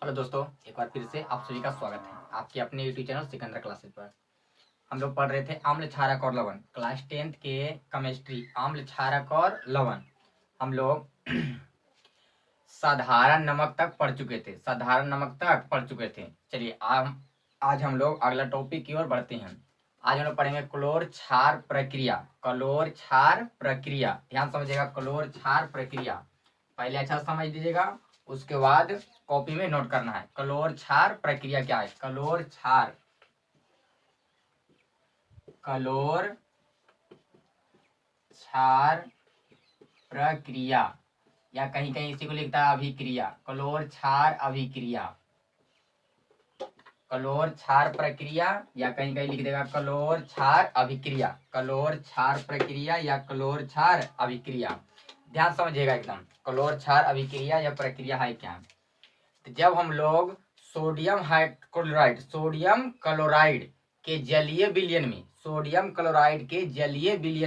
Hello दोस्तों, एक बार फिर से आप सभी का स्वागत है आपके अपने यूट्यूब चैनल सिकंदर क्लासेस पर। हम लोग पढ़ रहे थे आम्ल क्षारक और लवण, क्लास 10th के केमिस्ट्री, आम्ल क्षारक और लवण। हम लोग साधारण नमक तक पढ़ चुके थे, चलिए आज हम लोग अगला टॉपिक की ओर बढ़ते हैं। आज हम लोग पढ़ेंगे क्लोर क्षार प्रक्रिया। ध्यान समझिएगा, क्लोर क्षार प्रक्रिया पहले अच्छा समझ लीजिएगा, उसके बाद कॉपी में नोट करना है। क्लोर क्षार प्रक्रिया क्या है? क्लोर क्षार प्रक्रिया, या कहीं कहीं इसी को लिखता है अभिक्रिया। क्लोर क्षार प्रक्रिया, या कहीं कहीं लिख देगा क्लोर क्षार अभिक्रिया। क्लोर क्षार प्रक्रिया या क्लोर क्षार अभिक्रिया, ध्यान समझिएगा एकदम। क्लोर क्षार अभिक्रिया या प्रक्रिया है क्या? तो जब हम लोग सोडियम क्लोराइड के जलीय विलयन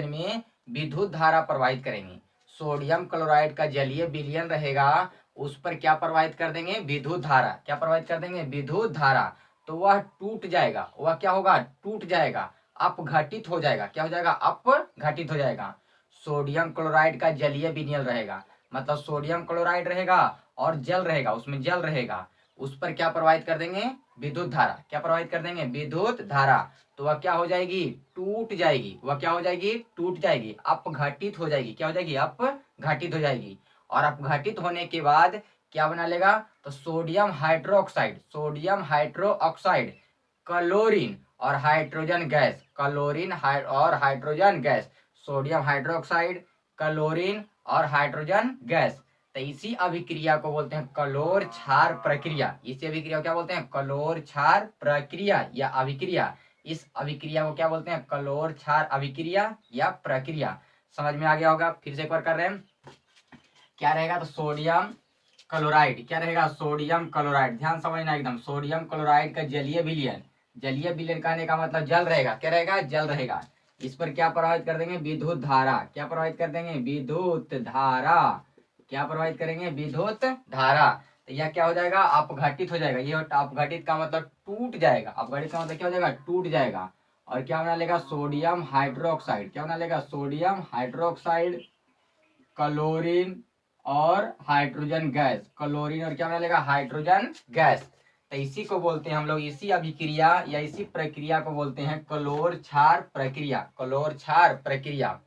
में विद्युत धारा प्रवाहित करेंगे। सोडियम क्लोराइड का जलीय विलयन रहेगा, उस पर क्या प्रवाहित कर देंगे? विद्युत धारा। क्या प्रवाहित कर देंगे? विद्युत धारा। तो वह टूट जाएगा, वह क्या होगा? टूट जाएगा, अपघटित हो जाएगा। क्या हो जाएगा? अपघटित हो जाएगा। सोडियम क्लोराइड का जलीय विलयन रहेगा, मतलब सोडियम क्लोराइड रहेगा और जल रहेगा, उसमें जल रहेगा, उस पर क्या प्रवाहित कर देंगे? विद्युत धारा। क्या प्रवाहित कर देंगे? विद्युत धारा। तो वह क्या हो जाएगी? टूट जाएगी। वह क्या हो जाएगी? टूट जाएगी, अपघटित हो जाएगी। क्या हो जाएगी? अपघटित हो जाएगी। और अपघटित होने के बाद क्या बना लेगा? तो सोडियम हाइड्रोक्साइड, क्लोरीन और hydrogen gas, sodium hydroxide, chlorine और हाइड्रोजन गैस। तो इसी अभिक्रिया को बोलते हैं क्लोर क्षार प्रक्रिया। इसी अभिक्रिया को क्या बोलते हैं? क्लोर क्षार प्रक्रिया या अभिक्रिया। इस अभिक्रिया को क्या बोलते हैं? क्लोर क्षार अभिक्रिया या प्रक्रिया। समझ में आ गया होगा? फिर से एक बार कर रहे हैं। क्या रहेगा? तो सोडियम क्लोराइड, क्या रहेगा? सोडियम क्लोराइड, ध्यान समझना एकदम। सोडियम क्लोराइड का जलीय विलयन कहने का मतलब जल रहेगा। क्या रहेगा? जल रहेगा। इस पर क्या प्रवाहित कर देंगे? विद्युत धारा। क्या प्रवाहित कर देंगे? विद्युत धारा। क्या प्रवाहित करेंगे? विद्युत धारा। तो यह क्या हो जाएगा? अपघटित हो जाएगा। ये अपघटित का मतलब टूट जाएगा। अपघटित का मतलब क्या हो जाएगा? टूट जाएगा। और क्या बना लेगा? Sodium hydroxide. क्या बना लेगा? सोडियम हाइड्रोक्साइड, क्लोरीन और हाइड्रोजन गैस। क्लोरीन और क्या बना लेगा? Hydrogen gas. तो इसी को बोलते हैं हम लोग, इसी अभिक्रिया या इसी प्रक्रिया को बोलते हैं क्लोर क्षार प्रक्रिया। क्लोर क्षार प्रक्रिया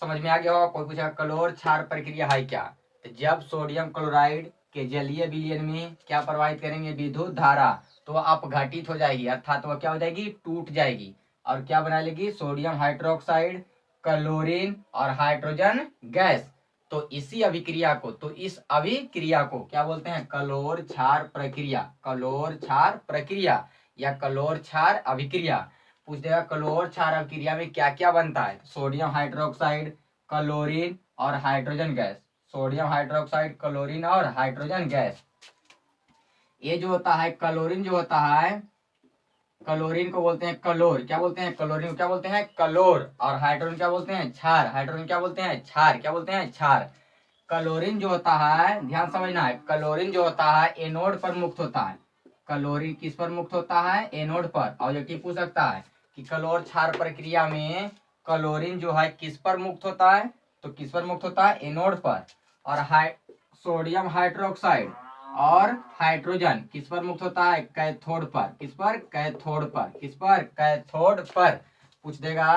समझ में आ गया होगा? कोई पूछा क्लोर क्षार प्रक्रिया है क्या? तो जब सोडियम क्लोराइड के जलीय विलयन में क्या प्रवाहित करेंगे? विद्युत धारा, तो वह अपघटित हो जाएगी, अर्थात वह क्या हो जाएगी? टूट जाएगी। और क्या बना लेगी? सोडियम हाइड्रोक्साइड, क्लोरीन और हाइड्रोजन गैस। तो इसी अभिक्रिया को, तो इस अभिक्रिया को क्या बोलते हैं? क्लोर क्षार प्रक्रिया। क्लोर क्षार प्रक्रिया या क्लोर क्षार अभिक्रिया। पूछ देगा क्लोर क्षार अभिक्रिया में क्या क्या बनता है? सोडियम हाइड्रोक्साइड, क्लोरीन और hydrogen gas. Sodium hydroxide, chlorine और हाइड्रोजन गैस। ये जो होता है क्लोरीन, जो होता है क्लोरीन को बोलते हैं क्लोर। क्या बोलते हैं? क्लोरीन को क्या बोलते हैं? क्लोर। और हाइड्रोजन क्या बोलते हैं? क्षार। हाइड्रोजन क्या बोलते हैं? क्षार। क्या बोलते हैं? क्षार। क्लोरीन जो होता है, ध्यान समझना है, क्लोरीन जो होता है एनोड पर मुक्त होता है। क्लोरीन किस पर मुक्त होता है? एनोड पर। ऑब्जेक्टिव पूछ सकता है कि क्लोर क्षार प्रक्रिया में क्लोरीन जो है किस पर मुक्त होता है? तो किस पर मुक्त होता है? एनोड पर। और सोडियम हाइड्रोक्साइड और हाइड्रोजन किस पर मुक्त होता है? कैथोड पर। किस पर? कैथोड पर। किस पर? कैथोड पर। पूछ देगा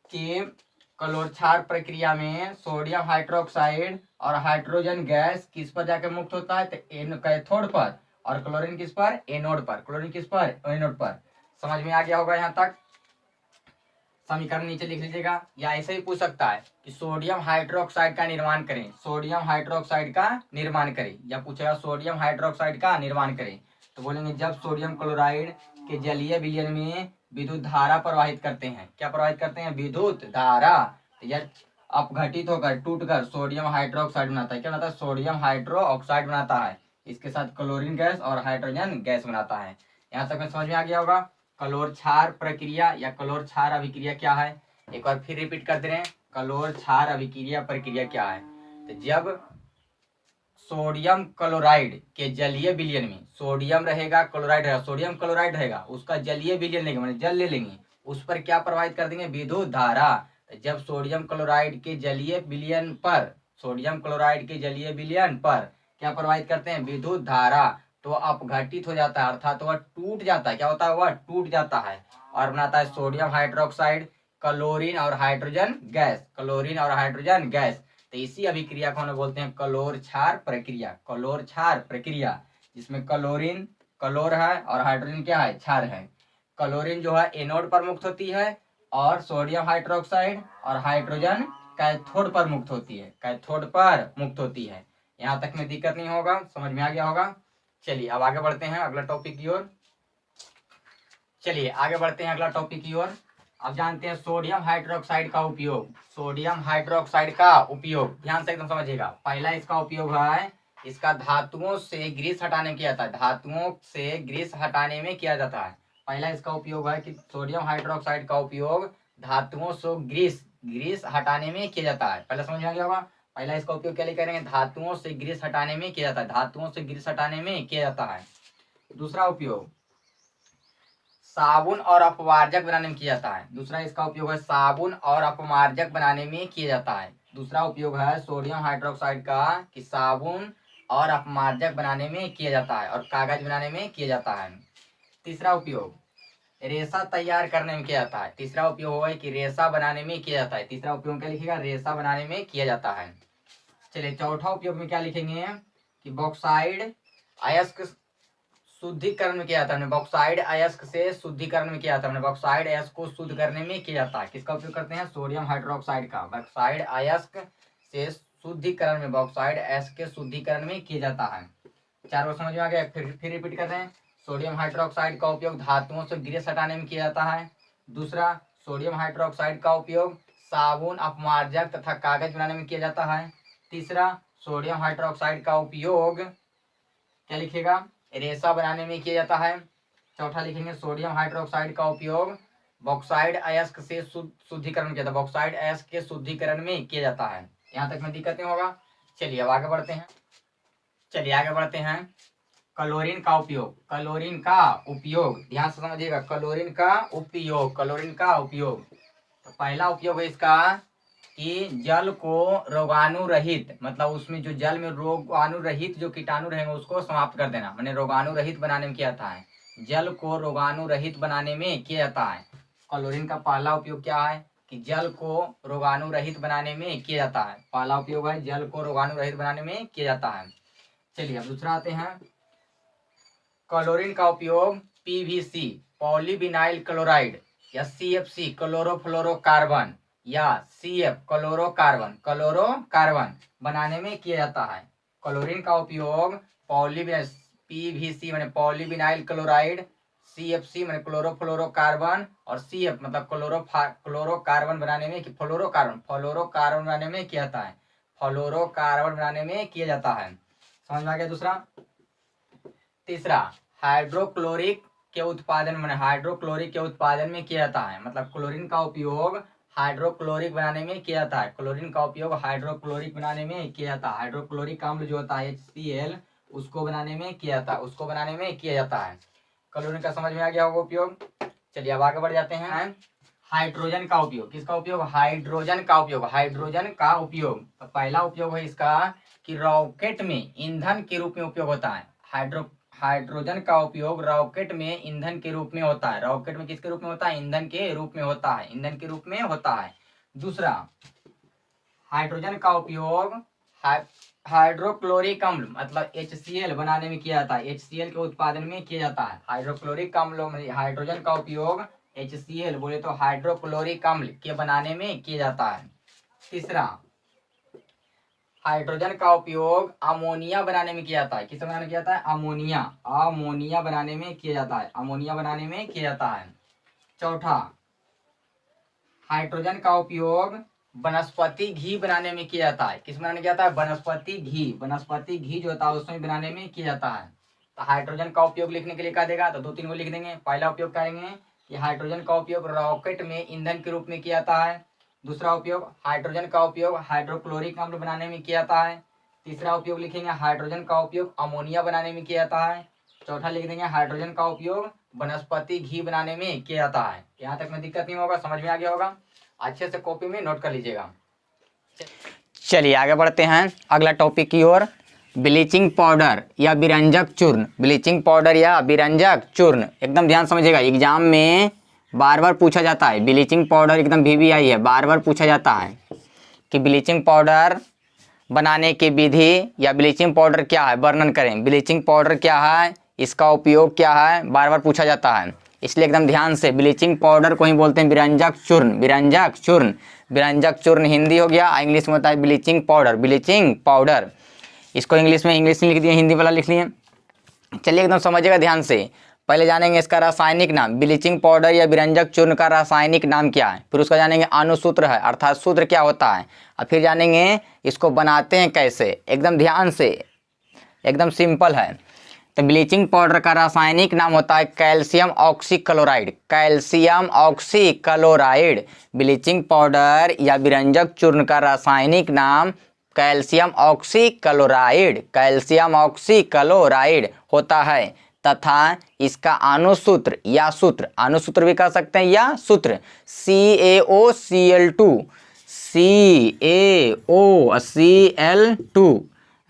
कि क्लोर क्षार प्रक्रिया में सोडियम हाइड्रोक्साइड और हाइड्रोजन गैस किस पर जाकर मुक्त होता है? तो कैथोड पर। और क्लोरीन किस पर? एनोड पर। क्लोरीन किस पर? एनोड पर। समझ में आ गया होगा यहाँ तक? समीकरण नीचे लिख लीजिएगा, या ऐसे ही पूछ सकता है कि सोडियम हाइड्रोक्साइड का निर्माण करें। सोडियम हाइड्रोक्साइड का निर्माण करें, या पूछेगा सोडियम हाइड्रोक्साइड का निर्माण करें, तो बोलेंगे जब सोडियम क्लोराइड के जलीय विलयन में विद्युत धारा प्रवाहित करते हैं। क्या प्रवाहित करते हैं? विद्युत धारा। तो यह अपघटित होकर, टूटकर सोडियम हाइड्रोक्साइड बनाता है। क्या बनाता है? सोडियम हाइड्रोक्साइड बनाता है। इसके साथ क्लोरीन गैस और हाइड्रोजन गैस बनाता है। यहाँ तक में समझ में आ गया होगा? क्लोर क्षार प्रक्रिया या क्लोर क्षार अभिक्रिया क्या है? एक बार फिर रिपीट कर दे रहे हैं, क्लोर क्षार अभिक्रिया प्रक्रिया क्या है? तो जब सोडियम क्लोराइड के जलीय विलयन में, सोडियम रहेगा क्लोराइड रहेगा, सोडियम क्लोराइड रहेगा, उसका जलीय विलयन लेंगे, मैंने जल ले लेंगे, उस पर क्या प्रवाहित कर देंगे, विद्युत धारा। जब सोडियम क्लोराइड के जलीय विलयन पर, सोडियम क्लोराइड के जलीय विलयन पर क्या प्रवाहित करते हैं, विद्युत धारा, तो अपघटित हो जाता है, अर्थात वह टूट जाता है। क्या होता है, वह टूट जाता है और बनाता है सोडियम हाइड्रोक्साइड, क्लोरीन और हाइड्रोजन गैस, क्लोरीन और हाइड्रोजन गैस। तो इसी अभिक्रिया को हम बोलते हैं कलोर क्षार प्रक्रिया, कलोर क्षार प्रक्रिया, जिसमें क्लोरीन कलोर है और हाइड्रोजन क्या है, क्षार है। क्लोरीन जो है एनोड पर मुक्त होती है और सोडियम हाइड्रोक्साइड और हाइड्रोजन कैथोड पर मुक्त होती है, कैथोड पर मुक्त होती है। यहाँ तक में दिक्कत नहीं होगा, समझ में आ गया होगा। चलिए अब आगे बढ़ते हैं अगला टॉपिक की ओर। चलिए आगे बढ़ते हैं अगला टॉपिक की ओर। अब जानते हैं सोडियम हाइड्रोक्साइड का उपयोग, सोडियम हाइड्रोक्साइड का उपयोग ध्यान से एकदम समझिएगा। पहला इसका उपयोग है, इसका धातुओं से ग्रीस हटाने में किया जाता है, धातुओं से ग्रीस हटाने में किया जाता है। पहला इसका उपयोग है कि सोडियम हाइड्रोक्साइड का उपयोग धातुओं से ग्रीस हटाने में किया जाता है। पहले समझ में आ गया होगा। पहला इसका उपयोग क्या करेंगे, धातुओं से ग्रीस हटाने में किया जाता है, धातुओं से ग्रीस हटाने में किया जाता है। दूसरा उपयोग साबुन और अपमार्जक बनाने में किया जाता है, दूसरा इसका उपयोग है साबुन और अपमार्जक बनाने में किया जाता है। दूसरा उपयोग है सोडियम हाइड्रोक्साइड का कि साबुन और अपमार्जक बनाने में किया जाता है और कागज बनाने में किया जाता है। तीसरा उपयोग रेशा तैयार करने में किया जाता है, तीसरा उपयोग है कि रेशा बनाने में किया जाता है, तीसरा उपयोग क्या लिखिएगा, रेशा बनाने में किया जाता है। चलिए चौथा उपयोग में क्या लिखेंगे कि बॉक्साइड अयस्क शुद्धिकरण में किया जाता है, बॉक्साइड अयस्क से शुद्धिकरण में किया जाता है, बॉक्साइड अयस्क को शुद्ध करने में किया जाता है। किसका उपयोग करते हैं, सोडियम हाइड्रोक्साइड का, बॉक्साइड अयस्क से शुद्धिकरण में, बॉक्साइड अयस्क के शुद्धिकरण में किया जाता है। चार बार समझ में आ गया, फिर रिपीट करते हैं। सोडियम हाइड्रोक्साइड का उपयोग धातुओं से ग्रीस हटाने में किया जाता है। दूसरा, सोडियम हाइड्रोक्साइड का उपयोग साबुन अपमार्जक तथा कागज बनाने में किया जाता है। तीसरा, सोडियम हाइड्रोक्साइड का उपयोग क्या लिखेगा, रेशा बनाने में किया जाता है। चौथा लिखेंगे सोडियम हाइड्रोक्साइड का उपयोग बॉक्साइड अयस्क से शुद्धिकरण किया जाता है, बॉक्साइड अयस्क के शुद्धिकरण में किया जाता है। यहाँ तक में दिक्कत नहीं होगा। चलिए अब आगे बढ़ते हैं, चलिए आगे बढ़ते हैं। क्लोरीन का उपयोग, क्लोरीन का उपयोग ध्यान से समझिएगा, क्लोरीन का उपयोग, क्लोरीन का उपयोग। तो पहला उपयोग है इसका कि जल को रोगाणु रहित, मतलब उसमें जो जल में रोगाणु रहित जो कीटाणु रहेंगे उसको समाप्त कर देना, मैंने रोगाणु रहित बनाने में किया जाता है, जल को रोगाणु रहित बनाने में किया जाता है। क्लोरीन का पहला उपयोग क्या है कि जल को रोगाणु रहित बनाने में किया जाता है, पहला उपयोग है जल को रोगाणु रहित बनाने में किया जाता है। चलिए अब दूसरा आते हैं। क्लोरीन का उपयोग पीवीसी पॉलीविनाइल क्लोराइड या CFC क्लोरोफ्लोरोकार्बन या CF क्लोरोकार्बन बनाने में किया जाता है। क्लोरीन का उपयोग PVC मैंने पॉलीविनाइल क्लोराइड, CFC मैंने क्लोरोफ्लोरोकार्बन और CF मतलब क्लोरोकार्बन बनाने में, फ्लोरोकार्बन बनाने में किया जाता है, फ्लोरोकार्बन बनाने में किया जाता है। समझ में आ गया। दूसरा, तीसरा, हाइड्रोक्लोरिक के उत्पादन में, हाइड्रोक्लोरिक के उत्पादन में किया जाता है, मतलब क्लोरीन का उपयोग हाइड्रोक्लोरिक बनाने में किया जाता है, क्लोरीन का उपयोग हाइड्रोक्लोरिक बनाने में किया जाता है, हाइड्रोक्लोरिक अम्ल जो होता है HCl उसको बनाने में किया जाता है, उसको बनाने में किया जाता है। क्लोरीन का समझ में आ गया होगा उपयोग। चलिए अब आगे बढ़ जाते हैं। हाइड्रोजन का उपयोग, किसका उपयोग, हाइड्रोजन का उपयोग, हाइड्रोजन का उपयोग। तो पहला उपयोग है इसका कि रॉकेट में ईंधन के रूप में उपयोग होता है, हाइड्रोजन का उपयोग रॉकेट में ईंधन के रूप में होता है, रॉकेट में किसके रूप में होता है, ईंधन के रूप में होता है, ईंधन के रूप में होता है। दूसरा, हाइड्रोजन का उपयोग हाइड्रोक्लोरिक अम्ल मतलब HCl बनाने में किया जाता है, HCl के उत्पादन में किया जाता है। हाइड्रोक्लोरिक अम्ल में हाइड्रोजन का उपयोग HCl बोले तो हाइड्रोक्लोरिक अम्ल के बनाने में किया जाता है। तीसरा, हाइड्रोजन का उपयोग अमोनिया बनाने में किया जाता है, किस बनाने में किया जाता है, अमोनिया बनाने में किया जाता है, अमोनिया बनाने में किया जाता है। चौथा, हाइड्रोजन का उपयोग वनस्पति घी बनाने में किया जाता है, किस बनाने में किया जाता है, वनस्पति घी जो होता है उसमें बनाने में किया जाता है। तो हाइड्रोजन का उपयोग लिखने के लिए क्या देगा, तो 2-3 को लिख देंगे। पहला उपयोग करेंगे कि हाइड्रोजन का उपयोग रॉकेट में ईंधन के रूप में किया जाता है। दूसरा उपयोग, हाइड्रोजन का उपयोग हाइड्रोक्लोरिक अम्ल बनाने में किया जाता है। तीसरा उपयोग लिखेंगे हाइड्रोजन का उपयोग अमोनिया बनाने में किया जाता है। चौथा लिख देंगे हाइड्रोजन का उपयोग वनस्पति घी बनाने में किया जाता है। यहाँ तक में दिक्कत नहीं होगा, समझ में आ गया होगा। अच्छे से कॉपी में नोट कर लीजिएगा। चलिए आगे बढ़ते हैं अगला टॉपिक की ओर। ब्लीचिंग पाउडर या विरंजक चूर्ण, ब्लीचिंग पाउडर या विरंजक चूर्ण, एकदम ध्यान समझिएगा, एग्जाम में बार बार पूछा जाता है। ब्लीचिंग पाउडर एकदम VVI है, बार बार पूछा जाता है कि ब्लीचिंग पाउडर बनाने की विधि या ब्लीचिंग पाउडर क्या है, वर्णन करें। ब्लीचिंग पाउडर क्या है, इसका उपयोग क्या है, बार बार पूछा जाता है, इसलिए एकदम ध्यान से। ब्लीचिंग पाउडर को ही बोलते हैं विरंजक चूर्ण, विरंजक चूर्ण। विरंजक चूर्ण हिंदी हो गया, इंग्लिश में होता है ब्लीचिंग पाउडर, ब्लीचिंग पाउडर। इसको इंग्लिश में लिख दिए, हिंदी वाला लिख लिए। चलिए एकदम समझिएगा ध्यान से। पहले जानेंगे इसका रासायनिक नाम, ब्लीचिंग पाउडर या विरंजक चूर्ण का रासायनिक नाम क्या है, फिर उसका जानेंगे अणुसूत्र है अर्थात सूत्र क्या होता है, और फिर जानेंगे इसको बनाते हैं कैसे। एकदम ध्यान से, एकदम सिंपल है। तो ब्लीचिंग पाउडर का रासायनिक नाम होता है calcium oxychloride, calcium oxychloride. Bleaching powder या विरंजक चूर्ण का रासायनिक नाम कैल्शियम ऑक्सीक्लोराइड, कैल्शियम ऑक्सीक्लोराइड होता है तथा इसका अणुसूत्र या सूत्र, अणुसूत्र भी कह सकते हैं या सूत्र CaOCl2, CaOCl2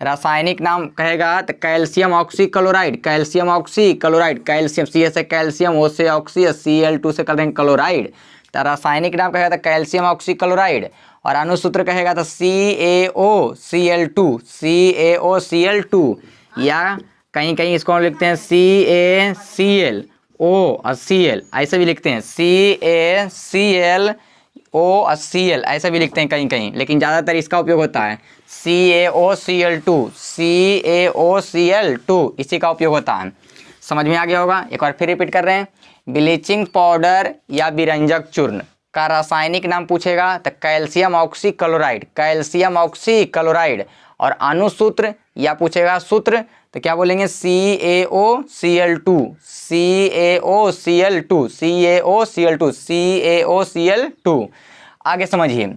रासायनिक नाम कहेगा तो calcium oxychloride, calcium oxychloride, calcium C से कैल्शियम, O से ऑक्सी, Cl2 से कर देंगे क्लोराइड। तो रासायनिक नाम कहेगा तो कैल्शियम ऑक्सीक्लोराइड, और अणुसूत्र कहेगा तो CaOCl2, CaOCl2, या कहीं कहीं इसको हम लिखते हैं CaCl O और Cl, ऐसे भी लिखते हैं CaCl O और Cl, ऐसे भी लिखते हैं कहीं कहीं, लेकिन ज़्यादातर इसका उपयोग होता है CaOCl2, CaOCl2, इसी का उपयोग होता है। समझ में आ गया होगा। एक बार फिर रिपीट कर रहे हैं। ब्लीचिंग पाउडर या विरंजक चूर्ण का रासायनिक नाम पूछेगा तो कैल्शियम ऑक्सीक्लोराइड, कैल्शियम ऑक्सीक्लोराइड, और अणुसूत्र या पूछेगा सूत्र तो क्या बोलेंगे CaOCl2, CaOCl2, CaOCl2, CaOCl2। आगे समझिए,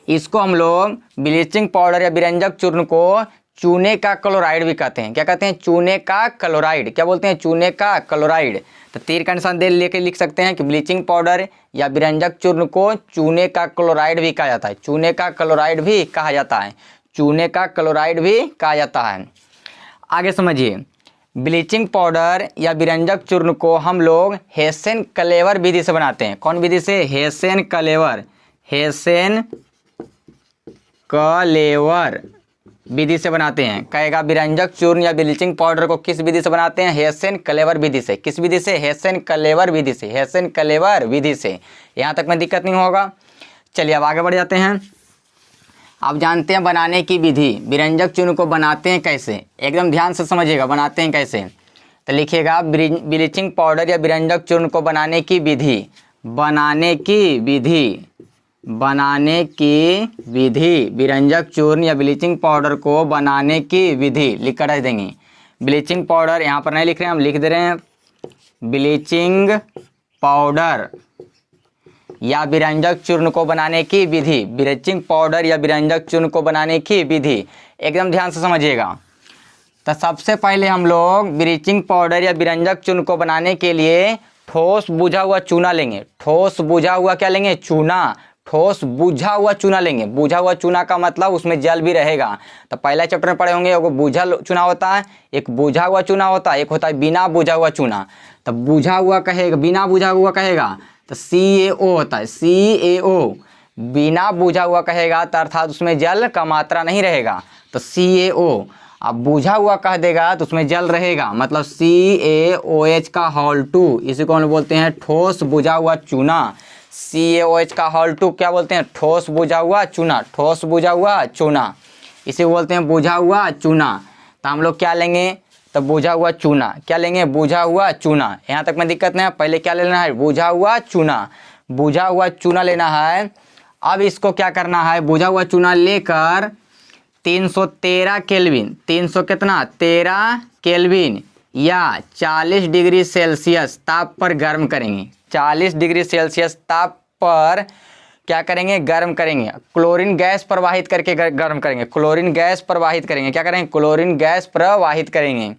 इसको हम लोग ब्लीचिंग पाउडर या विरंजक चूर्ण को चूने का क्लोराइड भी कहते हैं। क्या कहते हैं, चूने का क्लोराइड, क्या बोलते हैं, चूने का क्लोराइड। तो तीर का निशान दे लेके लिख सकते हैं कि ब्लीचिंग पाउडर या विरंजक चूर्ण को चूने का क्लोराइड भी कहा जाता है, चूने का क्लोराइड भी कहा जाता है, चूने का क्लोराइड भी कहा जाता है। आगे समझिए, ब्लीचिंग पाउडर या विरंजक चूर्ण को हम लोग हेसेन कलेवर विधि से बनाते हैं। कौन विधि से, हेसेन कलेवर, हेसेन कलेवर विधि से बनाते हैं। कहेगा विरंजक चूर्ण या ब्लीचिंग पाउडर को किस विधि से बनाते हैं, हेसेन कलेवर विधि से। किस विधि से, हेसेन कलेवर विधि से, हेसेन कलेवर विधि से। यहाँ तक में दिक्कत नहीं होगा। चलिए अब आगे बढ़ जाते हैं। आप जानते हैं बनाने की विधि, विरंजक चूर्ण को बनाते हैं कैसे, एकदम ध्यान से समझिएगा, बनाते हैं कैसे। तो लिखिएगा ब्लीचिंग पाउडर या विरंजक चूर्ण को बनाने की विधि, बनाने की विधि, बनाने की विधि, विरंजक चूर्ण या ब्लीचिंग पाउडर को बनाने की विधि लिख कर रख देंगे। ब्लीचिंग पाउडर यहाँ पर नहीं लिख रहे हैं, हम लिख दे रहे हैं ब्लीचिंग पाउडर या विरंजक चूर्ण को बनाने की विधि, ब्लीचिंग पाउडर या विरंजक चूर्ण को बनाने की विधि, एकदम ध्यान से समझिएगा। तो सबसे पहले हम लोग ब्लीचिंग पाउडर या विरंजक चूर्ण को बनाने के लिए ठोस बुझा हुआ चूना लेंगे। ठोस बुझा हुआ क्या लेंगे, चूना, ठोस बुझा हुआ चूना लेंगे। बुझा हुआ चूना का मतलब उसमें जल भी रहेगा। तो पहला चैप्टर में पढ़े होंगे, एक बुझा चूना होता है, एक बुझा हुआ चूना होता है, एक होता है बिना बुझा हुआ चूना। तो बुझा हुआ कहेगा, बिना बुझा हुआ कहेगा तो CaO होता है, CaO। बिना बुझा हुआ कहेगा तो अर्थात उसमें जल का मात्रा नहीं रहेगा, तो CaO। अब बुझा हुआ कह देगा तो उसमें जल रहेगा, मतलब CaOH का होल 2, इसी को हम बोलते हैं ठोस बुझा हुआ चूना। CaOH का होल 2 क्या बोलते हैं, ठोस बुझा हुआ चूना, ठोस बुझा हुआ चूना, इसे बोलते हैं बुझा हुआ चूना। तो हम लोग क्या लेंगे, तो बुझा हुआ चूना, क्या लेंगे, बुझा हुआ चूना। यहाँ तक में दिक्कत नहीं है, पहले क्या लेना है, बुझा हुआ चूना, बुझा हुआ चूना लेना है। अब इसको क्या करना है, बुझा हुआ चूना लेकर 313 केल्विन, 300 कितना, 13 केल्विन या 40 डिग्री सेल्सियस ताप पर गर्म करेंगे। 40 डिग्री सेल्सियस ताप पर क्या करेंगे, गर्म करेंगे, क्लोरीन गैस प्रवाहित करके गर्म करेंगे, क्लोरीन गैस प्रवाहित करेंगे, क्या करेंगे, क्लोरीन गैस प्रवाहित करेंगे,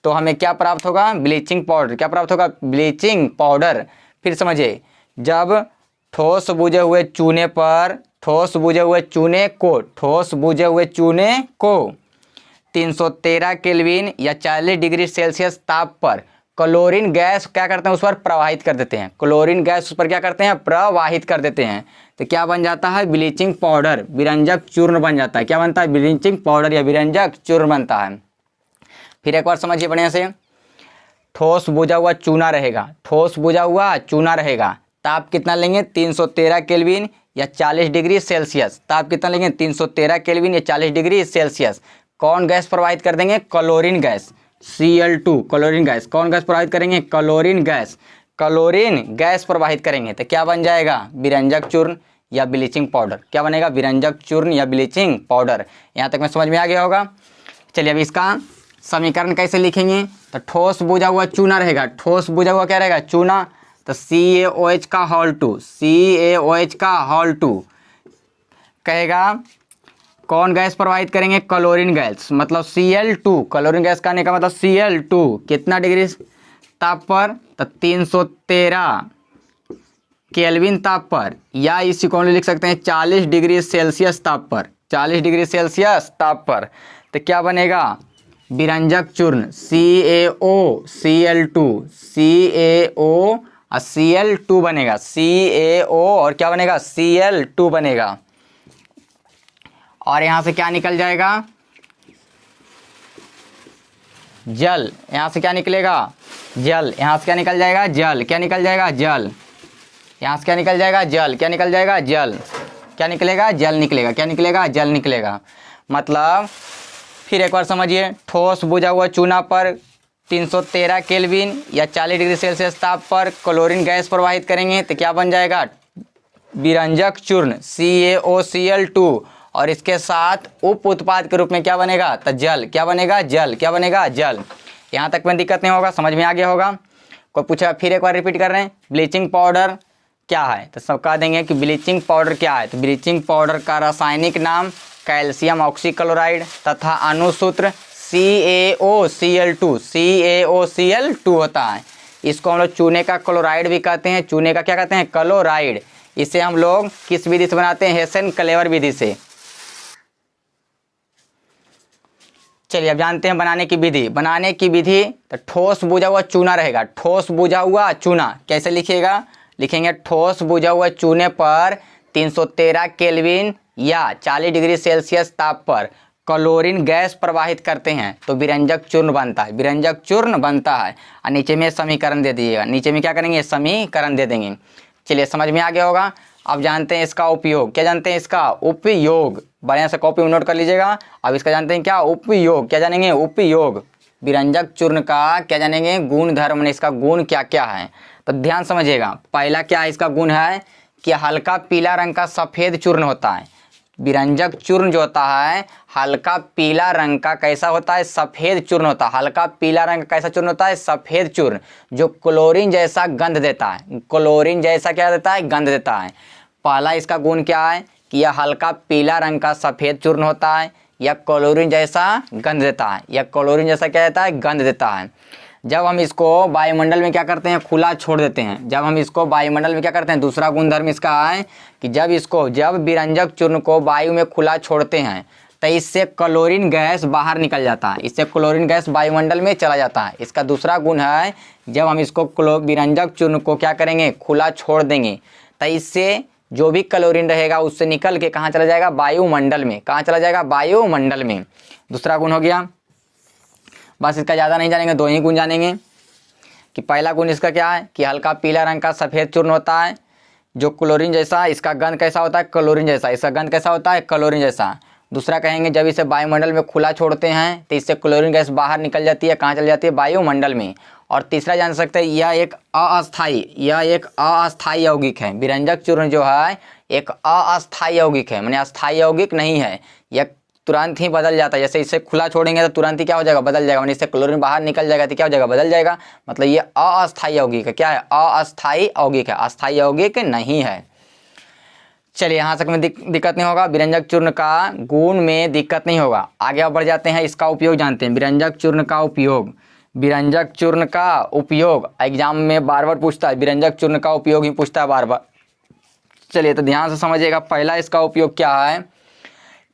तो हमें क्या प्राप्त होगा, ब्लीचिंग पाउडर। क्या प्राप्त होगा, ब्लीचिंग पाउडर। फिर समझिए, जब ठोस बुझे हुए चूने पर, ठोस बुझे हुए चूने को, ठोस बुझे हुए चूने को 313 केल्विन या 40 डिग्री सेल्सियस ताप पर क्लोरीन गैस क्या करते हैं, उस पर प्रवाहित कर देते हैं, क्लोरीन गैस उस पर क्या करते हैं, प्रवाहित कर देते हैं, तो क्या बन जाता है, ब्लीचिंग पाउडर, विरंजक चूर्ण बन जाता है। क्या बनता है, ब्लीचिंग पाउडर या विरंजक चूर्ण बनता है। फिर एक बार समझिए बढ़िया से, ठोस बुझा हुआ चूना रहेगा, ठोस बुझा हुआ चूना रहेगा, ताप कितना लेंगे, 313 केल्विन या 40 डिग्री सेल्सियस, ताप कितना लेंगे, 313 केल्विन या 40 डिग्री सेल्सियस। कौन गैस प्रवाहित कर देंगे, chlorine gas, Cl2, chlorine gas. कौन गैस प्रवाहित करेंगे, क्लोरीन गैस, क्लोरीन गैस प्रवाहित करेंगे, तो क्या बन जाएगा, विरंजक चूर्ण या ब्लीचिंग पाउडर। क्या बनेगा, विरंजक चूर्ण या ब्लीचिंग पाउडर। यहाँ तक में समझ में आ गया होगा। चलिए अब इसका समीकरण कैसे लिखेंगे, तो ठोस बुझा हुआ चूना रहेगा, ठोस बुझा हुआ क्या रहेगा, चूना, तो CaOH का होल 2, CaOH का होल 2 कहेगा कौन गैस प्रवाहित करेंगे, क्लोरीन गैस, मतलब Cl2, क्लोरीन गैस का आने का मतलब Cl2 कितना डिग्री ताप पर, तो 313 केल्विन ताप पर, या इसी को लिख सकते हैं 40 डिग्री सेल्सियस ताप पर, 40 डिग्री सेल्सियस ताप पर, तो क्या बनेगा, विरंजक चूर्ण CaO Cl2, CaO और Cl2 बनेगा, CaO और क्या बनेगा, Cl2 बनेगा। और यहां से क्या निकल जाएगा, जल, यहां से क्या निकलेगा, जल, यहां से क्या निकल जाएगा, जल, क्या निकल जाएगा, जल, यहां से क्या निकल जाएगा, जल, क्या निकल जाएगा, जल, क्या निकलेगा, जल निकलेगा, क्या निकलेगा, जल निकलेगा। मतलब फिर एक बार समझिए, ठोस बुझा हुआ चूना पर 313 केल्विन या 40 डिग्री सेल्सियस ताप पर क्लोरीन गैस प्रवाहित करेंगे, तो क्या बन जाएगा, विरंजक चूर्ण CaOCl2, और इसके साथ उप उत्पाद के रूप में क्या बनेगा, तो जल, क्या बनेगा, जल, क्या बनेगा, जल। यहाँ तक में दिक्कत नहीं होगा, समझ में आ गया होगा। कोई पूछा, फिर एक बार रिपीट कर रहे हैं, ब्लीचिंग पाउडर क्या है, तो सब कह देंगे कि ब्लीचिंग पाउडर क्या है, तो ब्लीचिंग पाउडर का रासायनिक नाम कैल्शियम ऑक्सीक्लोराइड तथा अणुसूत्र CaOCl2, CaOCl2 होता है। इसको हम लोग चूने का क्लोराइड भी कहते हैं, चूने का क्या कहते हैं, क्लोराइड। इसे हम लोग किस विधि से बनाते हैं, हेसेन-क्लेवर विधि से। चलिए अब जानते हैं बनाने की विधि। बनाने की विधि, तो ठोस बुझा हुआ चूना रहेगा, ठोस बुझा हुआ चूना कैसे लिखिएगा, लिखेंगे ठोस बुझा हुआ चूने पर 313 केल्विन या 40 डिग्री सेल्सियस ताप पर क्लोरीन गैस प्रवाहित करते हैं तो विरंजक चूर्ण बनता है, विरंजक चूर्ण बनता है। और नीचे में समीकरण दे दीजिएगा, नीचे में क्या करेंगे, समीकरण दे देंगे। चलिए समझ में आ गया होगा। अब जानते हैं इसका उपयोग, क्या जानते हैं इसका उपयोग, बढ़िया से कॉपी में नोट कर लीजिएगा। अब इसका जानते हैं क्या उपयोग, क्या जानेंगे, उपयोग, विरंजक चूर्ण का क्या जानेंगे, गुण धर्म, इसका गुण क्या क्या है, तो ध्यान समझिएगा। पहला क्या है इसका गुण है कि हल्का पीला रंग का सफ़ेद चूर्ण होता है। विरंजक चूर्ण जो होता है हल्का पीला रंग का कैसा होता है, सफ़ेद चूर्ण होता है। हल्का पीला रंग का कैसा चूर्ण होता है, सफ़ेद चूर्ण, जो क्लोरीन जैसा गंध देता है, क्लोरीन जैसा क्या देता है, गंध देता है। पहला इसका गुण क्या है कि यह हल्का पीला रंग का सफ़ेद चूर्ण होता है, या क्लोरीन जैसा गंध देता है, या क्लोरीन जैसा क्या देता है, गंध देता है। जब हम इसको वायुमंडल में क्या करते हैं, खुला छोड़ देते हैं, जब हम इसको वायुमंडल में क्या करते हैं, दूसरा गुणधर्म इसका है कि जब विरंजक चूर्ण को वायु में खुला छोड़ते हैं तो इससे क्लोरीन गैस बाहर निकल जाता है, इससे क्लोरीन गैस वायुमंडल में चला जाता है। इसका दूसरा गुण है जब हम इसको विरंजक चूर्ण को क्या करेंगे, खुला छोड़ देंगे तो इससे जो भी क्लोरीन रहेगा उससे निकल के कहाँ चला जाएगा, वायुमंडल में। कहाँ चला जाएगा, वायुमंडल में। दूसरा गुण हो गया। बस इसका ज़्यादा नहीं जानेंगे, दो ही गुण जानेंगे कि पहला गुण इसका क्या है कि हल्का पीला रंग का सफ़ेद चूर्ण होता है जो क्लोरीन जैसा, इसका गंध कैसा होता है, क्लोरीन जैसा, इसका गंध कैसा होता है, क्लोरीन जैसा। दूसरा कहेंगे जब इसे वायुमंडल में खुला छोड़ते हैं तो इससे क्लोरीन गैस बाहर निकल जाती है, कहाँ चल जाती है, वायुमंडल में। और तीसरा जान सकते हैं यह एक अस्थायी यौगिक है। विरंजक चूर्ण जो है एक अस्थायी यौगिक है, माने अस्थायी यौगिक नहीं है, यह तुरंत ही बदल जाता है। जैसे इसे खुला छोड़ेंगे तो तुरंत ही क्या हो जाएगा, बदल जाएगा, माने इससे क्लोरीन बाहर निकल जाएगा तो क्या हो जाएगा, बदल जाएगा। मतलब ये अस्थायी यौगिक है। क्या है, अस्थायी यौगिक है, अस्थायी यौगिक नहीं है। चलिए यहाँ तक में दिक्कत नहीं होगा, विरंजक चूर्ण का गुण में दिक्कत नहीं होगा। आगे अब बढ़ जाते हैं, इसका उपयोग जानते हैं। विरंजक चूर्ण का उपयोग, विरंजक चूर्ण का उपयोग एग्जाम में बार बार पूछता है, विरंजक चूर्ण का उपयोग ही पूछता है बार बार। चलिए तो ध्यान से समझिएगा, पहला इसका उपयोग क्या है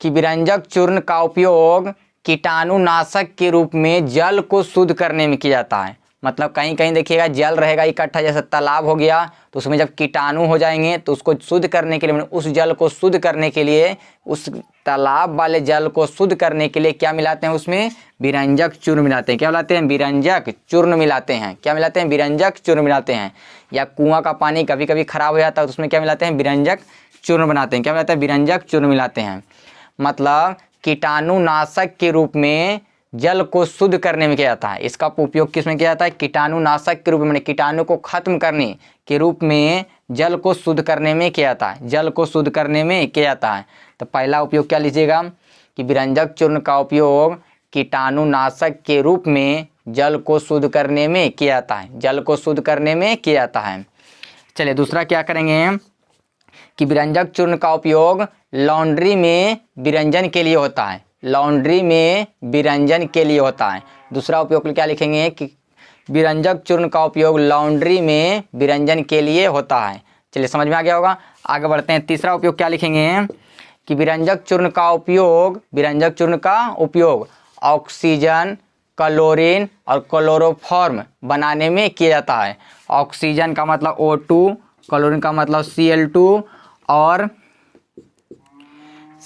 कि विरंजक चूर्ण का उपयोग कीटाणुनाशक के रूप में जल को शुद्ध करने में किया जाता है। मतलब कहीं कहीं देखिएगा जल रहेगा इकट्ठा, जैसे तालाब हो गया, तो उसमें जब कीटाणु हो जाएंगे तो उसको शुद्ध करने के लिए, उस जल को शुद्ध करने के लिए, उस तालाब वाले जल को शुद्ध करने के लिए क्या मिलाते हैं, उसमें विरंजक चूर्ण मिलाते हैं। क्या मिलाते हैं? विरंजक चूर्ण मिलाते हैं। क्या मिलाते हैं? विरंजक चूर्ण मिलाते हैं। या कुआं का पानी कभी कभी खराब हो जाता है तो उसमें क्या मिलाते हैं? विरंजक चूर्ण बनाते हैं। क्या मिलाते हैं? विरंजक चूर्ण मिलाते हैं। मतलब कीटाणुनाशक के रूप में जल को शुद्ध करने में किया जाता है। इसका उपयोग किस में किया जाता है? कीटाणुनाशक के रूप में, कीटाणु को खत्म करने के रूप में जल को शुद्ध करने में किया जाता है। जल को शुद्ध करने में किया जाता है। तो पहला उपयोग क्या लीजिएगा कि विरंजक चूर्ण का उपयोग कीटाणुनाशक के रूप में जल को शुद्ध करने में किया जाता है। जल को शुद्ध करने में किया जाता है। चलिए दूसरा क्या करेंगे कि विरंजक चूर्ण का उपयोग लॉन्ड्री में विरंजन के लिए होता है। लॉन्ड्री में विरंजन के लिए होता है। दूसरा उपयोग क्या लिखेंगे कि विरंजक चूर्ण का उपयोग लॉन्ड्री में विरंजन के लिए होता है। चलिए समझ में आ गया होगा। आगे बढ़ते हैं, तीसरा उपयोग क्या लिखेंगे कि विरंजक चूर्ण का उपयोग, विरंजक चूर्ण का उपयोग ऑक्सीजन, क्लोरीन और क्लोरोफॉर्म बनाने में किया जाता है। ऑक्सीजन का मतलब O2, क्लोरीन का मतलब Cl2 और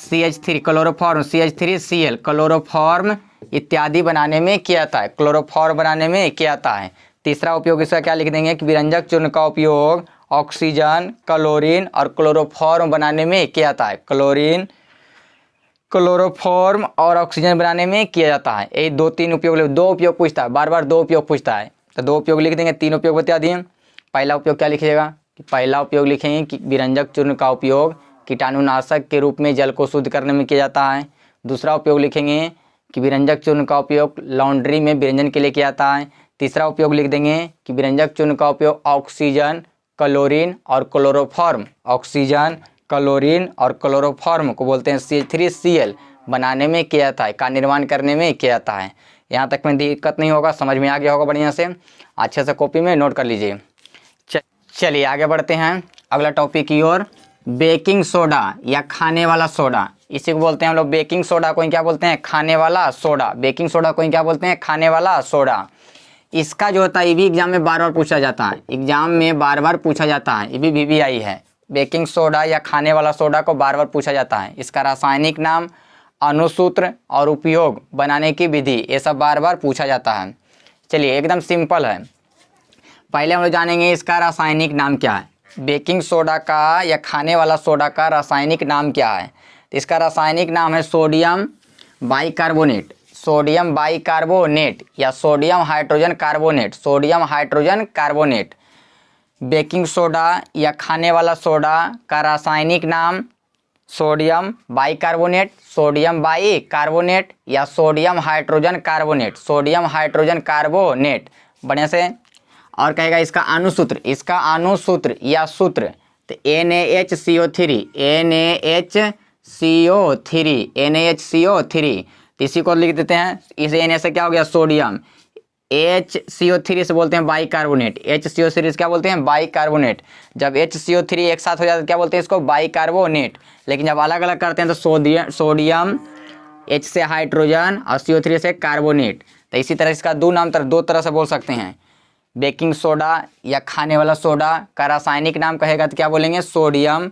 CH3 क्लोरोफॉर्म, CH3Cl क्लोरोफॉर्म इत्यादि बनाने में किया जाता है। क्लोरोफॉर्म बनाने में किया जाता है। तीसरा उपयोग इसका क्या लिख देंगे कि विरंजक चूर्ण का उपयोग ऑक्सीजन, क्लोरीन और क्लोरोफॉर्म बनाने में किया जाता है। क्लोरीन, क्लोरोफॉर्म और ऑक्सीजन बनाने में किया जाता है। ये दो तीन उपयोग, दो उपयोग पूछता है, बार बार दो उपयोग पूछता है, तो दो उपयोग लिख देंगे, तीन उपयोग बता दिए। पहला उपयोग क्या लिखिएगा कि पहला उपयोग लिखेंगे कि विरंजक चूर्ण का उपयोग कीटाणुनाशक के रूप में जल को शुद्ध करने में किया जाता है। दूसरा उपयोग लिखेंगे कि विरंजक चूर्ण का उपयोग लॉन्ड्री में विरंजन के लिए किया जाता है। तीसरा उपयोग लिख देंगे कि विरंजक चूर्ण का उपयोग ऑक्सीजन, क्लोरीन और क्लोरोफॉर्म, ऑक्सीजन, क्लोरीन और क्लोरोफॉर्म को बोलते हैं CH3Cl बनाने में किया जाता है, का निर्माण करने में किया जाता है। यहाँ तक में दिक्कत नहीं होगा, समझ में आ गया होगा बढ़िया से। अच्छे से कॉपी में नोट कर लीजिए। चलिए आगे बढ़ते हैं अगला टॉपिक की ओर। बेकिंग सोडा या खाने वाला सोडा, इसी को बोलते हैं हम लोग बेकिंग सोडा, कोई क्या बोलते हैं? खाने वाला सोडा। बेकिंग सोडा कोई क्या बोलते हैं? खाने वाला सोडा। इसका जो होता है ये भी एग्जाम में बार बार पूछा जाता है। एग्जाम में बार बार पूछा जाता है, ये भी VVI है। बेकिंग सोडा या खाने वाला सोडा को बार बार पूछा जाता है। इसका रासायनिक नाम, अणुसूत्र और उपयोग, बनाने की विधि, ये सब बार बार पूछा जाता है। चलिए एकदम सिंपल है। पहले हम लोग जानेंगे इसका रासायनिक नाम क्या है। बेकिंग सोडा का या खाने वाला सोडा का रासायनिक नाम क्या है? तो इसका रासायनिक नाम है सोडियम बाइकार्बोनेट, सोडियम बाइकार्बोनेट या sodium hydrogen carbonate, sodium hydrogen carbonate. Baking soda या खाने वाला सोडा का रासायनिक नाम सोडियम बाइकार्बोनेट, सोडियम बाइकार्बोनेट या sodium hydrogen carbonate, sodium hydrogen carbonate. बढ़िया से। और कहेगा इसका अणुसूत्र, इसका अणुसूत्र या सूत्र तो NaHCO3, NaHCO3, NaHCO3। इसी को लिख देते हैं। इस Na से क्या हो गया? सोडियम। HCO3 से बोलते हैं बाइकार्बोनेट, HCO3 से क्या बोलते हैं? बाइकार्बोनेट। जब HCO3 एक साथ हो जाता है क्या बोलते हैं इसको? बाइकार्बोनेट। लेकिन जब अलग अलग करते हैं तो सोडियम H से हाइड्रोजन और CO3 से कार्बोनेट। तो इसी तरह इसका दो तरह से बोल सकते हैं। बेकिंग सोडा या खाने वाला सोडा का रासायनिक नाम कहेगा तो क्या बोलेंगे? सोडियम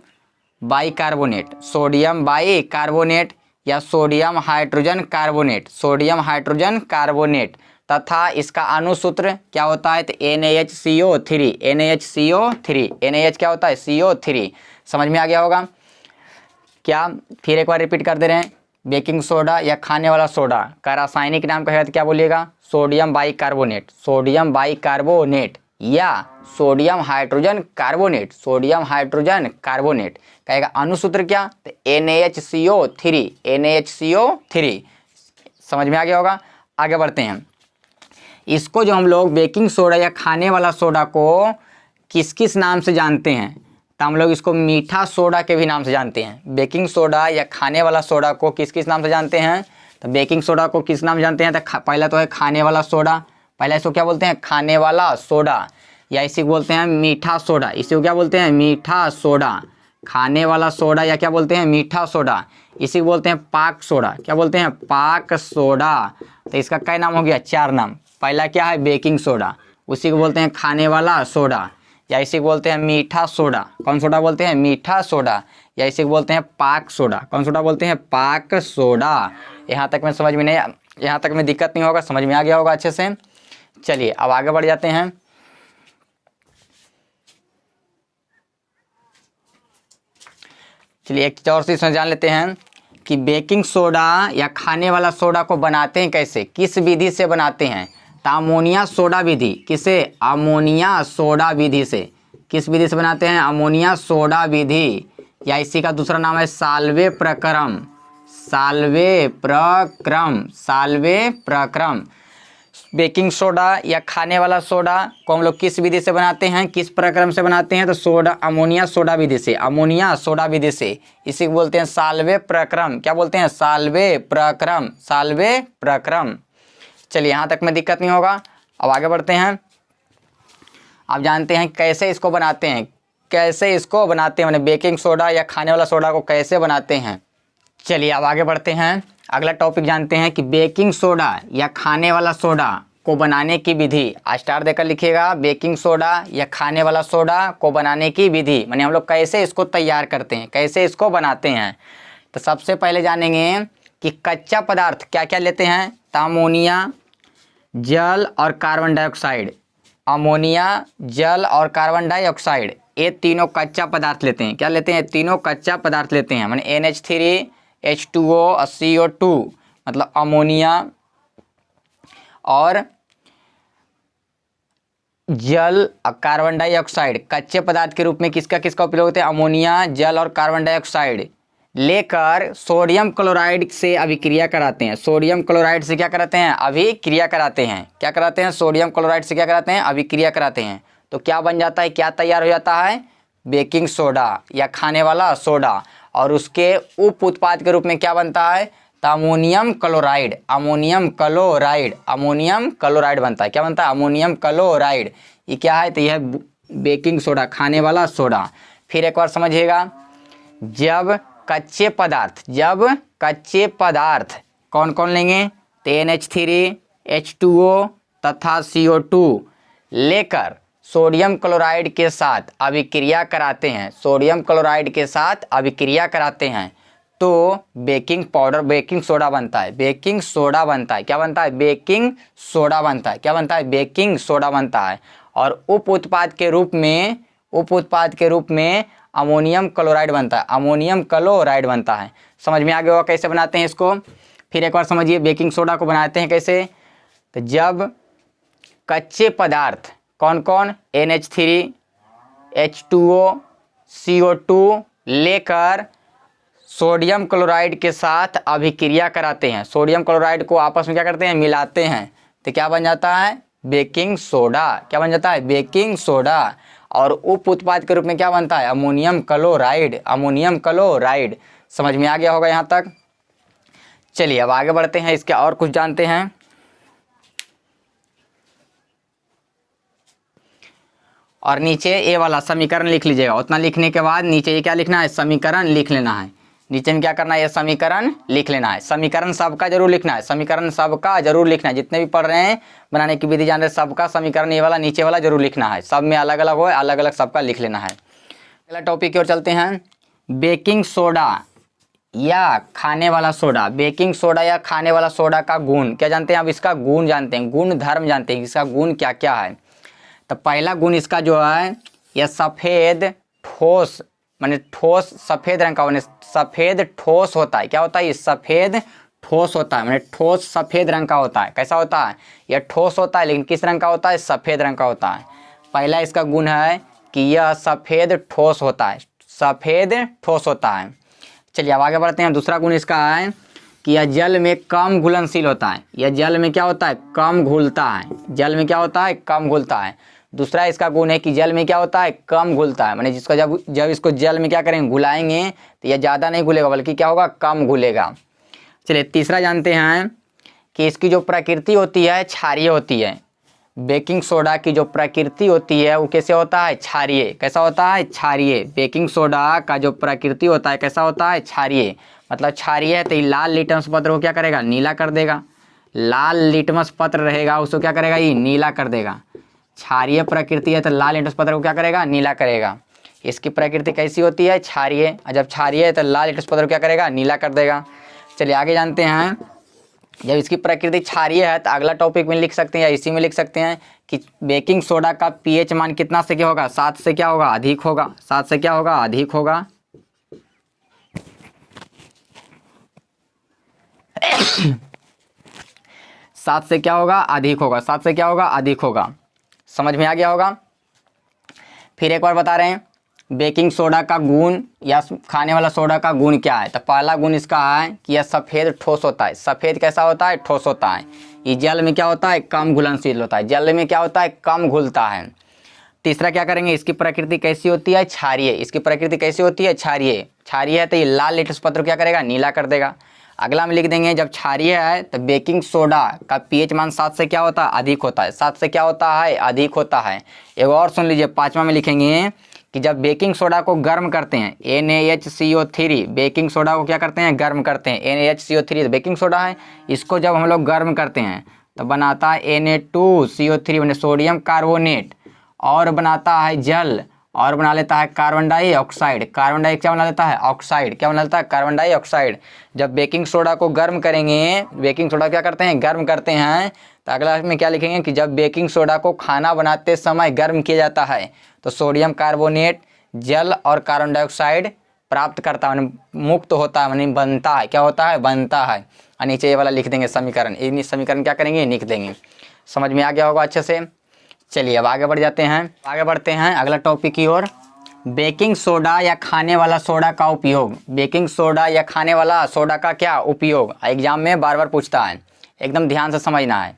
बाइकार्बोनेट, सोडियम बाइकार्बोनेट या sodium hydrogen carbonate, sodium hydrogen carbonate. तथा इसका अणुसूत्र क्या होता है? तो NaHCO3, NaHCO3, NaH क्या होता है? CO3। समझ में आ गया होगा क्या? फिर एक बार रिपीट कर दे रहे हैं। बेकिंग सोडा या खाने वाला सोडा का रासायनिक नाम कहेगा तो क्या बोलिएगा? सोडियम बाइकार्बोनेट, सोडियम बाइकार्बोनेट या sodium hydrogen carbonate, sodium hydrogen carbonate. कहेगा अणुसूत्र क्या? तो NaHCO3, NaHCO3। समझ में आ गया होगा। आगे बढ़ते हैं। इसको जो हम लोग बेकिंग सोडा या खाने वाला सोडा को किस किस नाम से जानते हैं तो हम लोग इसको मीठा सोडा के भी नाम से जानते हैं। बेकिंग सोडा या खाने वाला सोडा को किस किस नाम से जानते हैं? तो बेकिंग सोडा को किस नाम से जानते हैं? तो पहला तो है खाने वाला सोडा, पहला इसको क्या बोलते हैं? खाने वाला सोडा, या इसी को बोलते हैं मीठा सोडा। इसी को क्या बोलते हैं? मीठा सोडा। खाने वाला सोडा या क्या बोलते हैं? मीठा सोडा। इसी को बोलते हैं पाक सोडा। क्या बोलते हैं? पाक सोडा। तो इसका क्या नाम हो गया? 4 नाम। पहला क्या है? बेकिंग सोडा, उसी को बोलते हैं खाने वाला सोडा, या इसी को बोलते हैं मीठा सोडा। कौन सोडा बोलते हैं? मीठा सोडा। या इसी को बोलते हैं पाक सोडा। कौन सोडा बोलते हैं? पाक सोडा। यहाँ तक में समझ में नहीं, यहाँ तक में दिक्कत नहीं होगा, समझ में आ गया होगा अच्छे से। चलिए अब आगे बढ़ जाते हैं। चलिए एक चीज और से जान लेते हैं कि बेकिंग सोडा या खाने वाला सोडा को बनाते हैं कैसे, किस विधि से बनाते हैं? तो अमोनिया सोडा विधि। किसे? अमोनिया सोडा विधि से। किस विधि से बनाते हैं? अमोनिया सोडा विधि, या इसी का दूसरा नाम है साल्वे प्रक्रम। साल्वे प्रक्रम, साल्वे प्रक्रम। बेकिंग सोडा या खाने वाला सोडा को हम लोग किस विधि से बनाते हैं, किस प्रक्रम से बनाते हैं? तो सोडा अमोनिया सोडा विधि से, अमोनिया सोडा विधि से। इसी को बोलते हैं साल्वे प्रक्रम। क्या बोलते हैं? साल्वे प्रक्रम, साल्वे प्रक्रम। चलिए यहाँ तक में दिक्कत नहीं होगा। अब आगे बढ़ते हैं। आप जानते हैं कैसे इसको बनाते हैं, कैसे इसको बनाते हैं, मैंने बेकिंग सोडा या खाने वाला सोडा को कैसे बनाते हैं। चलिए अब आगे बढ़ते हैं, अगला टॉपिक जानते हैं कि बेकिंग सोडा या खाने वाला सोडा को बनाने की विधि। स्टार देकर लिखिएगा, बेकिंग सोडा या खाने वाला सोडा को बनाने की विधि, माने हम लोग कैसे इसको तैयार करते हैं, कैसे इसको बनाते हैं। तो सबसे पहले जानेंगे कि कच्चा पदार्थ क्या क्या लेते हैं। तो अमोनिया, जल और कार्बन डाइऑक्साइड। अमोनिया, जल और कार्बन डाइऑक्साइड, ये तीनों कच्चा पदार्थ लेते हैं। क्या लेते हैं? तीनों कच्चा पदार्थ लेते हैं, माने NH3, H2O और CO2, मतलब अमोनिया और जल और कार्बन डाइऑक्साइड कच्चे पदार्थ के रूप में किसका किसका उपयोग होता है? अमोनिया, जल और कार्बन डाइऑक्साइड लेकर सोडियम क्लोराइड से अभिक्रिया कराते हैं। सोडियम क्लोराइड से क्या कराते हैं? अभिक्रिया कराते हैं। क्या कराते हैं? सोडियम क्लोराइड से क्या कराते हैं? अभिक्रिया कराते हैं। तो क्या बन जाता है, क्या तैयार हो जाता है? बेकिंग सोडा या खाने वाला सोडा। और उसके उप उत्पाद के रूप में क्या बनता है? तो ammonium chloride, ammonium chloride, ammonium chloride बनता है। क्या बनता है? Ammonium chloride. ये क्या है? तो यह है बेकिंग सोडा, खाने वाला सोडा। फिर एक बार समझिएगा, जब कच्चे पदार्थ कौन कौन लेंगे? तो NH3, H2O तथा CO2 लेकर सोडियम क्लोराइड के साथ अभिक्रिया कराते हैं। सोडियम क्लोराइड के साथ अभिक्रिया कराते हैं तो बेकिंग पाउडर, बेकिंग सोडा बनता है। बेकिंग सोडा बनता है। क्या बनता है? बेकिंग सोडा बनता है। क्या बनता है? बेकिंग सोडा बनता है। और उप उत्पाद के रूप में अमोनियम क्लोराइड बनता है। अमोनियम क्लोराइड बनता है। समझ में आ गया होगा कैसे बनाते हैं इसको। फिर एक बार समझिए, बेकिंग सोडा को बनाते हैं कैसे। तो जब कच्चे पदार्थ कौन कौन? NH3, H2O, CO2 लेकर सोडियम क्लोराइड के साथ अभिक्रिया कराते हैं। सोडियम क्लोराइड को आपस में क्या करते हैं? मिलाते हैं। तो क्या बन जाता है? Baking soda. क्या बन जाता है? Baking soda. और उप उत्पाद के रूप में क्या बनता है? Ammonium chloride, ammonium chloride. समझ में आ गया होगा यहाँ तक। चलिए अब आगे बढ़ते हैं, इसके और कुछ जानते हैं। और नीचे ये वाला समीकरण लिख लीजिएगा। उतना लिखने के बाद नीचे ये क्या लिखना है? समीकरण लिख लेना है। नीचे में क्या करना है? ये समीकरण लिख लेना है। समीकरण सबका जरूर लिखना है, समीकरण सबका जरूर लिखना है। जितने भी पढ़ रहे हैं, बनाने की विधि जान रहे हैं, सबका समीकरण ये वाला नीचे वाला जरूर लिखना है। सब में अलग अलग हो, अलग अलग सबका लिख लेना है। अगला टॉपिक की ओर चलते हैं, बेकिंग सोडा या खाने वाला सोडा। बेकिंग सोडा या खाने वाला सोडा का गुण क्या जानते हैं? अब इसका गुण जानते हैं, गुण धर्म जानते हैं, इसका गुण क्या क्या है। तो पहला गुण इसका जो है, यह सफ़ेद ठोस, माने ठोस सफ़ेद रंग का, माने सफ़ेद ठोस होता है। क्या होता है? ये सफ़ेद ठोस होता है, माने ठोस सफ़ेद रंग का होता है। कैसा होता है? यह ठोस होता है, लेकिन किस रंग का होता है? सफ़ेद रंग का होता है। पहला इसका गुण है कि यह सफ़ेद ठोस होता है, सफ़ेद ठोस होता है। चलिए अब आगे बढ़ते हैं। दूसरा गुण इसका है कि यह जल में कम घुलनशील होता है। यह जल में क्या होता है? कम घुलता है। जल में क्या होता है? कम घुलता है। दूसरा इसका गुण है कि जल में क्या होता है, कम घुलता है, माने जिसको जब इसको जल में क्या करेंगे, घुलाएंगे तो यह ज़्यादा नहीं घुलेगा बल्कि क्या होगा, कम घुलेगा। चलिए तीसरा जानते हैं कि इसकी जो प्रकृति होती है क्षारीय होती है। बेकिंग सोडा की जो प्रकृति होती है वो कैसे होता है, क्षारीय। कैसा होता है, क्षारीय। बेकिंग सोडा का जो प्रकृति होता है कैसा होता है, क्षारीय। मतलब क्षारीय है तो ये लाल लिटमस पत्र को क्या करेगा, नीला कर देगा। लाल लिटमस पत्र रहेगा उसको क्या करेगा, ये नीला कर देगा। क्षारीय प्रकृति है तो लाल लिटमस पत्र को क्या करेगा, नीला करेगा। इसकी प्रकृति कैसी होती है, क्षारीय। और जब क्षारीय है तो लाल लिटमस पत्र को क्या करेगा, नीला कर देगा। चलिए आगे जानते हैं, जब इसकी प्रकृति क्षारीय है तो अगला टॉपिक में लिख सकते हैं या इसी में लिख सकते हैं कि बेकिंग सोडा का पीएच मान कितना से क्या होगा, 7 से क्या होगा, अधिक होगा। 7 से क्या होगा, अधिक होगा। 7 से क्या होगा, अधिक होगा। 7 से क्या होगा, अधिक होगा। समझ में आ गया होगा। फिर एक बार बता रहे हैं, बेकिंग सोडा का गुण या खाने वाला सोडा का गुण क्या है। तो पहला गुण इसका है कि यह सफ़ेद ठोस होता है। सफ़ेद कैसा होता है, ठोस होता है। ये जल में क्या होता है, कम घुलनशील होता है। जल में क्या होता है, कम घुलता है। तीसरा क्या करेंगे, इसकी प्रकृति कैसी होती है, क्षारीय। इसकी प्रकृति कैसी होती है, क्षारीय। क्षारीय है तो ये लाल लिटमस पत्र क्या करेगा, नीला कर देगा। अगला में लिख देंगे, जब क्षारीय है तो बेकिंग सोडा का पीएच मान 7 से क्या होता है, अधिक होता है। 7 से क्या होता है, अधिक होता है। एक और सुन लीजिए, 5वां में लिखेंगे कि जब बेकिंग सोडा को गर्म करते हैं, NaHCO3, बेकिंग सोडा को क्या करते हैं, गर्म करते हैं। NaHCO3 बेकिंग सोडा है, इसको जब हम लोग गर्म करते हैं तो बनाता है Na2CO3 यानी सोडियम कार्बोनेट, और बनाता है जल, और बना लेता है कार्बन डाइऑक्साइड। कार्बन डाइऑक्साइड क्या बना लेता है, ऑक्साइड। क्या बना लेता है, कार्बन डाइऑक्साइड। जब बेकिंग सोडा को गर्म करेंगे, बेकिंग सोडा क्या करते हैं, गर्म करते हैं, तो अगला में क्या लिखेंगे कि जब बेकिंग सोडा को खाना बनाते समय गर्म किया जाता है तो सोडियम कार्बोनेट, जल और कार्बन डाइऑक्साइड प्राप्त करता है, मुक्त होता है, यानी बनता है। क्या होता है, बनता है। और नीचे ये वाला लिख देंगे समीकरण। इन समीकरण क्या करेंगे, लिख देंगे। समझ में आ गया होगा अच्छे से। चलिए अब आगे बढ़ जाते हैं, आगे बढ़ते हैं अगला टॉपिक की ओर। बेकिंग सोडा या खाने वाला सोडा का उपयोग। बेकिंग सोडा या खाने वाला सोडा का क्या उपयोग, एग्जाम में बार बार पूछता है, एकदम ध्यान से समझना है।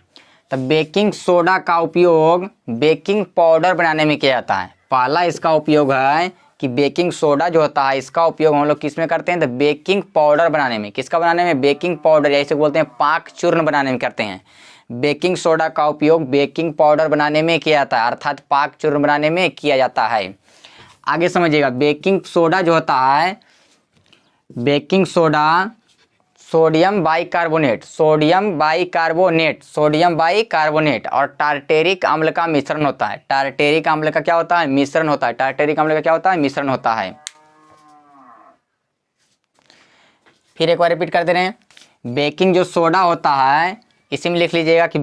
तो बेकिंग सोडा का उपयोग बेकिंग पाउडर बनाने में किया जाता है। पहला इसका उपयोग है कि बेकिंग सोडा जो होता है इसका उपयोग हम लोग किस में करते हैं, तो बेकिंग पाउडर बनाने में। किसका बनाने में, बेकिंग पाउडर, या इसे बोलते हैं पाक चूर्ण बनाने में करते हैं। बेकिंग सोडा का उपयोग बेकिंग पाउडर बनाने में किया जाता है, अर्थात पाक चूर्ण बनाने में किया जाता है। आगे समझिएगा, बेकिंग सोडा जो होता है, baking soda sodium bicarbonate, sodium bicarbonate, sodium bicarbonate और टार्टेरिक अम्ल का मिश्रण होता है। टार्टेरिक अम्ल का क्या होता है, मिश्रण होता है। टार्टेरिक अम्ल का क्या होता है, मिश्रण होता है। फिर एक बार रिपीट कर दे रहे हैं, बेकिंग जो सोडा होता है इसी में लिख लीजिएगा कि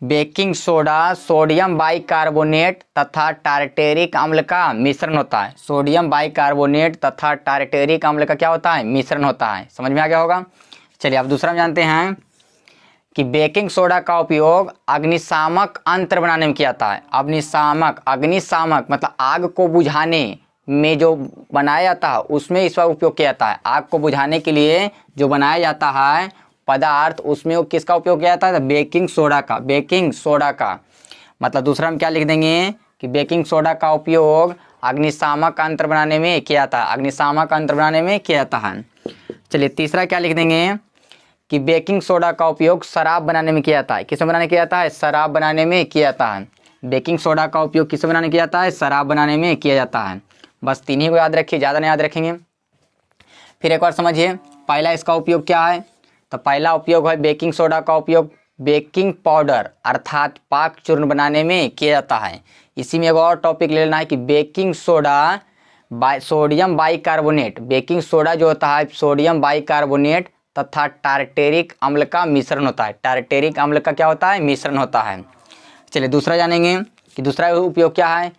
बेकिंग सोडा सोडियम बाइकार्बोनेट तथा टार्टेरिक अम्ल का मिश्रण होता है। सोडियम बाइकार्बोनेट तथा टार्टेरिक अम्ल का क्या होता है, मिश्रण होता है। समझ में आ गया होगा। चलिए अब दूसरा में जानते हैं कि बेकिंग सोडा का उपयोग अग्निशामक यंत्र बनाने में किया जाता है। अग्निशामक मतलब आग को बुझाने में जो बनाया जाता है उसमें इसका उपयोग किया जाता है। आग को बुझाने के लिए जो बनाया जाता है पदार्थ, उसमें किसका उपयोग किया जाता है, बेकिंग सोडा का। बेकिंग सोडा का मतलब दूसरा में क्या लिख देंगे कि बेकिंग सोडा का उपयोग अग्निशामक यंत्र बनाने में किया जाता है। अग्निशामक यंत्र बनाने में किया जाता है। चलिए तीसरा क्या लिख देंगे कि बेकिंग सोडा का उपयोग शराब बनाने में किया जाता है। किस में बनाने किया जाता है, शराब बनाने में किया जाता है। बेकिंग सोडा का उपयोग किस में बनाने किया जाता है, शराब बनाने में किया जाता है। बस 3 ही को याद रखिए, ज़्यादा नहीं याद रखेंगे। फिर एक बार समझिए, पहला इसका उपयोग क्या है, तो पहला उपयोग है बेकिंग सोडा का उपयोग बेकिंग पाउडर अर्थात पाक चूर्ण बनाने में किया जाता है। इसी में एक और टॉपिक ले लेना है कि baking soda sodium bicarbonate, baking soda जो होता है सोडियम बाइकार्बोनेट तथा टार्टेरिक अम्ल का मिश्रण होता है। टार्टेरिक अम्ल का क्या होता है, मिश्रण होता है। चलिए दूसरा जानेंगे कि दूसरा उपयोग क्या है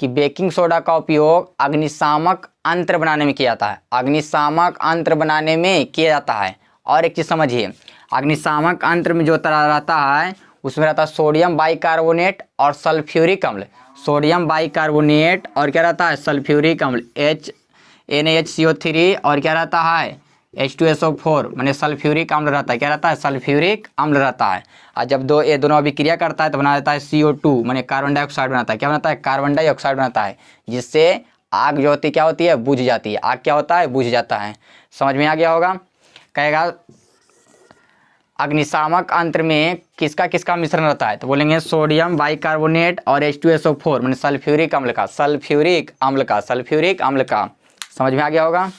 कि बेकिंग सोडा का उपयोग अग्निशामक यंत्र बनाने में किया जाता है। अग्निशामक यंत्र बनाने में किया जाता है। और एक चीज़ समझिए, अग्निशामक यंत्र में जो तरह रहता है उसमें रहता है सोडियम बाइकार्बोनेट और सल्फ्यूरिक अम्ल। सोडियम बाइकार्बोनेट और क्या रहता है, सल्फ्यूरिक अम्ल NaHCO3 और क्या रहता है H2SO4 माने सल्फ्यूरिक अम्ल रहता है। क्या रहता है? सल्फ्यूरिक अम्ल रहता है। और जब ये दोनों अभिक्रिया करता है तो बना देता है CO2 माने कार्बन डाइऑक्साइड बनाता है। क्या बनाता है? कार्बन डाइऑक्साइड बनाता है, जिससे आग जो होती क्या होती है? बुझ जाती है। आग क्या होता है? बुझ जाता है। समझ में आ गया होगा। कहेगा अग्निशामक यंत्र में किसका किसका मिश्रण रहता है? तो बोलेंगे सोडियम बाइकार्बोनेट और H2SO4 माने सल्फ्यूरिक अम्ल का। समझ में आ गया होगा।